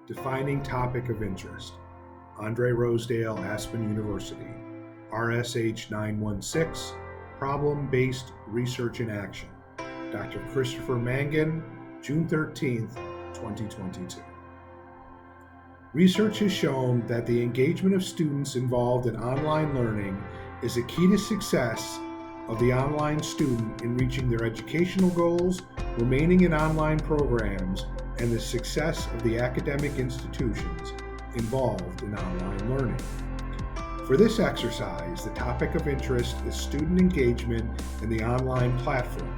Defining Topic of Interest. A.Rosedale, Aspen University. RSH-916, Problem-Based Research in Action. Dr. Christopher Mangan, June 13, 2022. Research has shown that the engagement of students involved in online learning is a key to success of the online student in reaching their educational goals, remaining in online programs, and the success of the academic institutions involved in online learning. For this exercise, the topic of interest is student engagement in the online platform.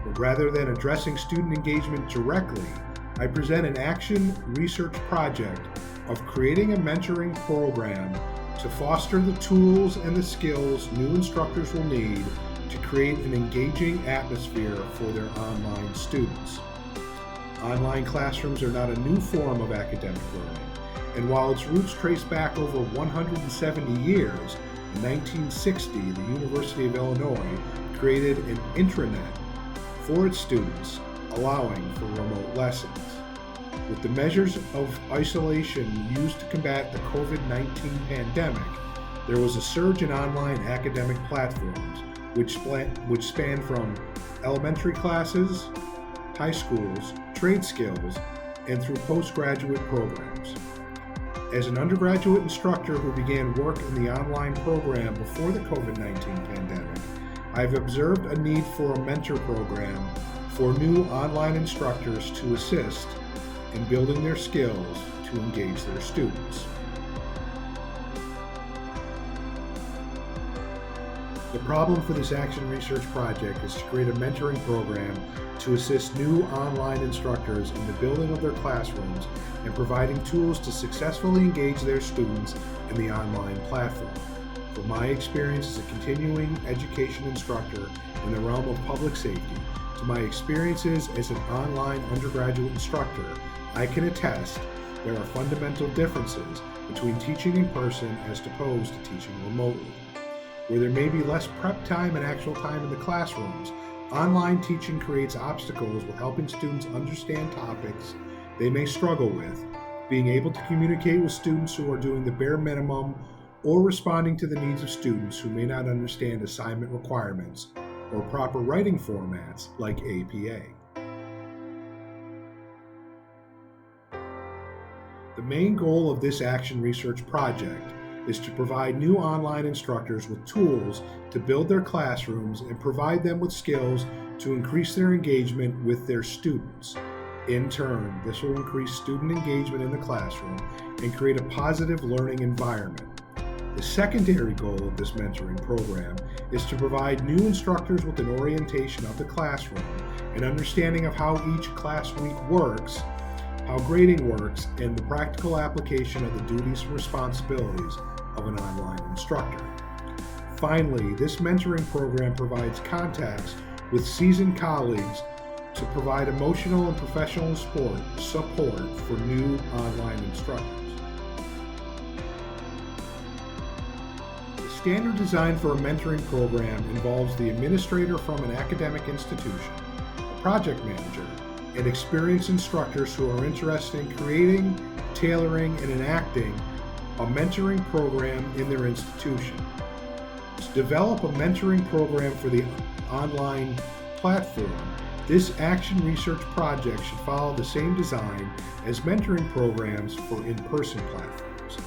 But rather than addressing student engagement directly, I present an action research project of creating a mentoring program to foster the tools and the skills new instructors will need to create an engaging atmosphere for their online students. Online classrooms are not a new form of academic learning, and while its roots trace back over 170 years, in 1960, the University of Illinois created an intranet for its students, allowing for remote lessons. With the measures of isolation used to combat the COVID-19 pandemic, there was a surge in online academic platforms, which spanned from elementary classes, high schools, trade skills, and through postgraduate programs. As an undergraduate instructor who began work in the online program before the COVID-19 pandemic, I've observed a need for a mentor program for new online instructors to assist in building their skills to engage their students. The problem for this action research project is to create a mentoring program to assist new online instructors in the building of their classrooms and providing tools to successfully engage their students in the online platform. From my experience as a continuing education instructor in the realm of public safety to my experiences as an online undergraduate instructor, I can attest there are fundamental differences between teaching in person as opposed to teaching remotely. Where there may be less prep time and actual time in the classrooms, online teaching creates obstacles with helping students understand topics they may struggle with, being able to communicate with students who are doing the bare minimum, or responding to the needs of students who may not understand assignment requirements or proper writing formats like APA. The main goal of this action research project is to provide new online instructors with tools to build their classrooms and provide them with skills to increase their engagement with their students. In turn, this will increase student engagement in the classroom and create a positive learning environment. The secondary goal of this mentoring program is to provide new instructors with an orientation of the classroom, an understanding of how each class week works, how grading works, and the practical application of the duties and responsibilities of an online instructor. Finally, this mentoring program provides contacts with seasoned colleagues to provide emotional and professional support for new online instructors. The standard design for a mentoring program involves the administrator from an academic institution, a project manager, and experienced instructors who are interested in creating, tailoring, and enacting a mentoring program in their institution. To develop a mentoring program for the online platform, this action research project should follow the same design as mentoring programs for in-person platforms.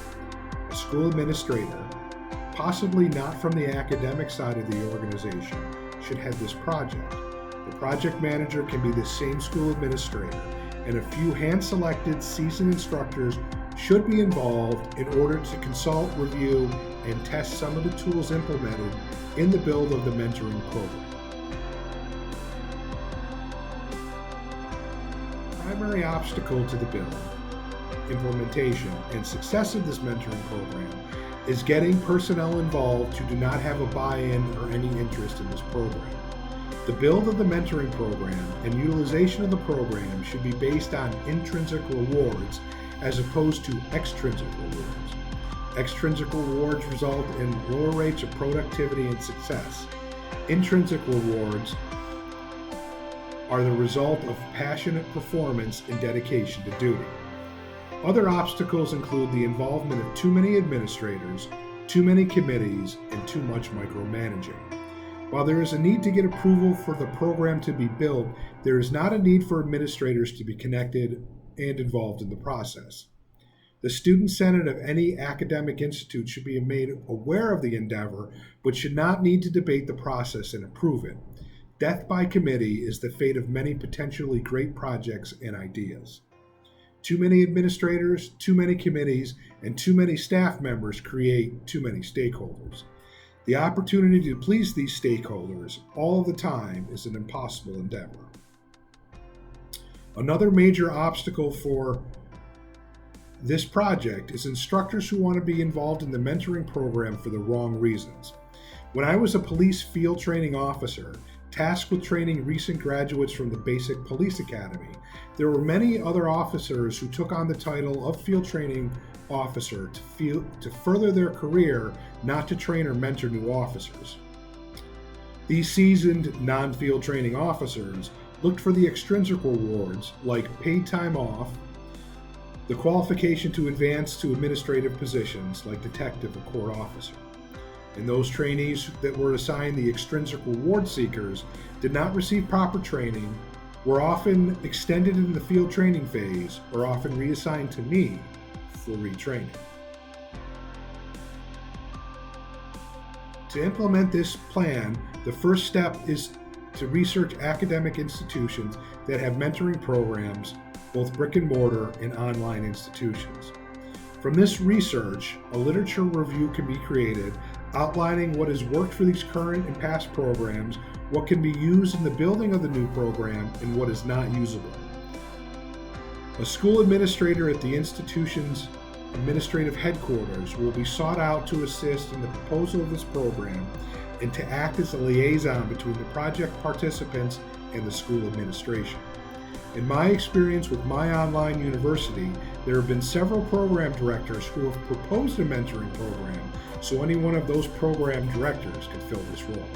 A school administrator, possibly not from the academic side of the organization, should head this project. The project manager can be the same school administrator, and a few hand-selected seasoned instructors should be involved in order to consult, review, and test some of the tools implemented in the build of the mentoring program. The primary obstacle to the build, implementation, and success of this mentoring program is getting personnel involved who do not have a buy-in or any interest in this program. The build of the mentoring program and utilization of the program should be based on intrinsic rewards as opposed to extrinsic rewards. Extrinsic rewards result in lower rates of productivity and success. Intrinsic rewards are the result of passionate performance and dedication to duty. Other obstacles include the involvement of too many administrators, too many committees, and too much micromanaging. While there is a need to get approval for the program to be built, there is not a need for administrators to be connected and involved in the process. The student senate of any academic institute should be made aware of the endeavor, but should not need to debate the process and approve it. Death by committee is the fate of many potentially great projects and ideas. Too many administrators, too many committees, and too many staff members create too many stakeholders. The opportunity to please these stakeholders all of the time is an impossible endeavor. Another major obstacle for this project is instructors who want to be involved in the mentoring program for the wrong reasons. When I was a police field training officer, tasked with training recent graduates from the Basic Police Academy, there were many other officers who took on the title of field training officer to further their career, not to train or mentor new officers. These seasoned non-field training officers looked for the extrinsic rewards like paid time off, the qualification to advance to administrative positions like detective or court officer. And those trainees that were assigned the extrinsic reward seekers did not receive proper training, were often extended in the field training phase, or often reassigned to me for retraining. To implement this plan, the first step is to research academic institutions that have mentoring programs, both brick and mortar and online institutions. From this research, a literature review can be created outlining what has worked for these current and past programs, what can be used in the building of the new program, and what is not usable. A school administrator at the institution's administrative headquarters will be sought out to assist in the proposal of this program and to act as a liaison between the project participants and the school administration. In my experience with my online university, there have been several program directors who have proposed a mentoring program, so any one of those program directors could fill this role.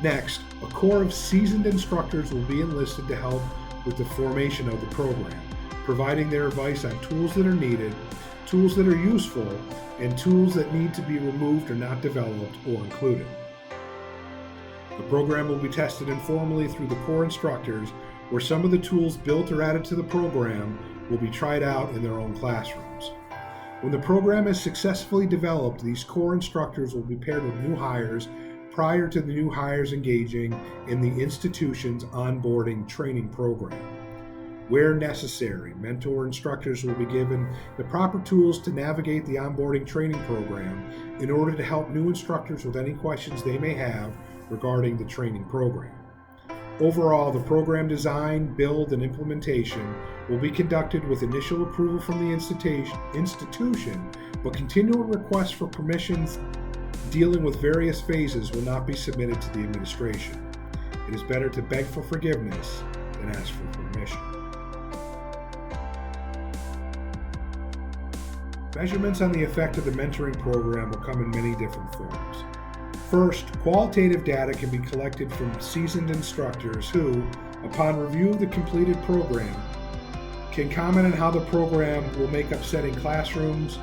Next, a core of seasoned instructors will be enlisted to help with the formation of the program, providing their advice on tools that are needed, tools that are useful, and tools that need to be removed or not developed or included. The program will be tested informally through the core instructors, where some of the tools built or added to the program will be tried out in their own classrooms. When the program is successfully developed, these core instructors will be paired with new hires prior to the new hires engaging in the institution's onboarding training program. Where necessary, mentor instructors will be given the proper tools to navigate the onboarding training program in order to help new instructors with any questions they may have regarding the training program. Overall, the program design, build, and implementation will be conducted with initial approval from the institution, but continual requests for permissions dealing with various phases will not be submitted to the administration. It is better to beg for forgiveness than ask for permission. Measurements on the effect of the mentoring program will come in many different forms. First, qualitative data can be collected from seasoned instructors who, upon review of the completed program, can comment on how the program will make upsetting classrooms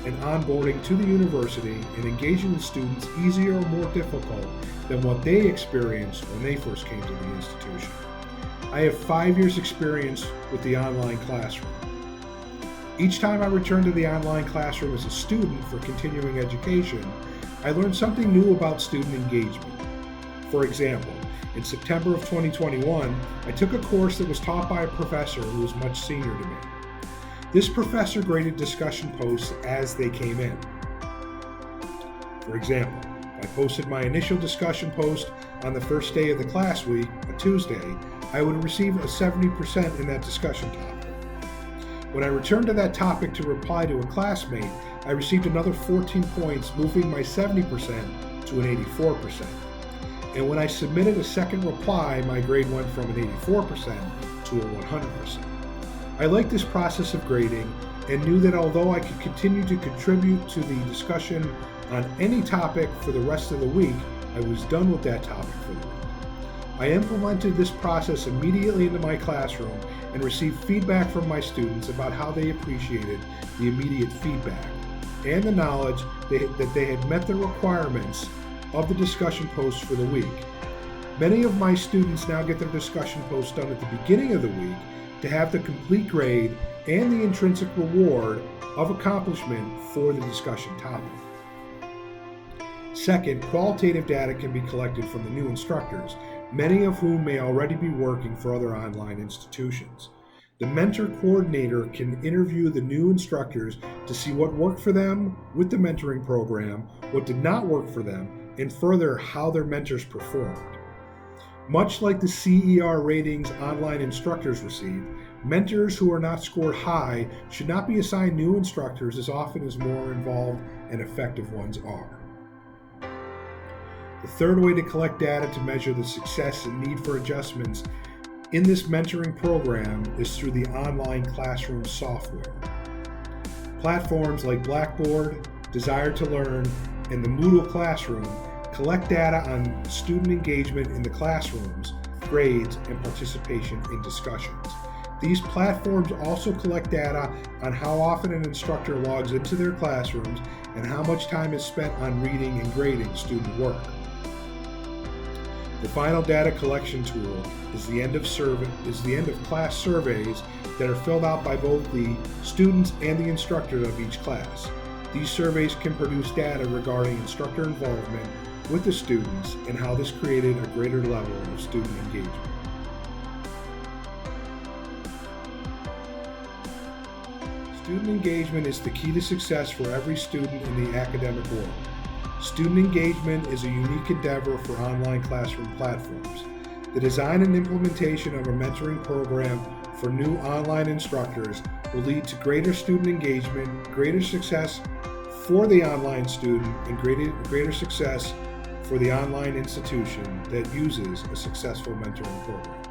and onboarding to the university and engaging the students easier or more difficult than what they experienced when they first came to the institution. I have 5 years experience with the online classroom. Each time I return to the online classroom as a student for continuing education, I learned something new about student engagement. For example, in September of 2021, I took a course that was taught by a professor who was much senior to me. This professor graded discussion posts as they came in. For example, I posted my initial discussion post on the first day of the class week, a Tuesday, I would receive a 70% in that discussion topic. When I returned to that topic to reply to a classmate, I received another 14 points, moving my 70% to an 84%. And when I submitted a second reply, my grade went from an 84% to a 100%. I liked this process of grading and knew that although I could continue to contribute to the discussion on any topic for the rest of the week, I was done with that topic for the week. I implemented this process immediately into my classroom and received feedback from my students about how they appreciated the immediate feedback and the knowledge that they had met the requirements of the discussion posts for the week. Many of my students now get their discussion posts done at the beginning of the week to have the complete grade and the intrinsic reward of accomplishment for the discussion topic. Second, qualitative data can be collected from the new instructors, many of whom may already be working for other online institutions. The mentor coordinator can interview the new instructors to see what worked for them with the mentoring program, what did not work for them, and further how their mentors performed. Much like the CER ratings online instructors receive, mentors who are not scored high should not be assigned new instructors as often as more involved and effective ones are. The third way to collect data to measure the success and need for adjustments in this mentoring program is through the online classroom software. Platforms like Blackboard, Desire to Learn, and the Moodle Classroom collect data on student engagement in the classrooms, grades, and participation in discussions. These platforms also collect data on how often an instructor logs into their classrooms and how much time is spent on reading and grading student work. The final data collection tool is the end of class surveys that are filled out by both the students and the instructors of each class. These surveys can produce data regarding instructor involvement with the students and how this created a greater level of student engagement. Student engagement is the key to success for every student in the academic world. Student engagement is a unique endeavor for online classroom platforms. The design and implementation of a mentoring program for new online instructors will lead to greater student engagement, greater success for the online student, and greater success for the online institution that uses a successful mentoring program.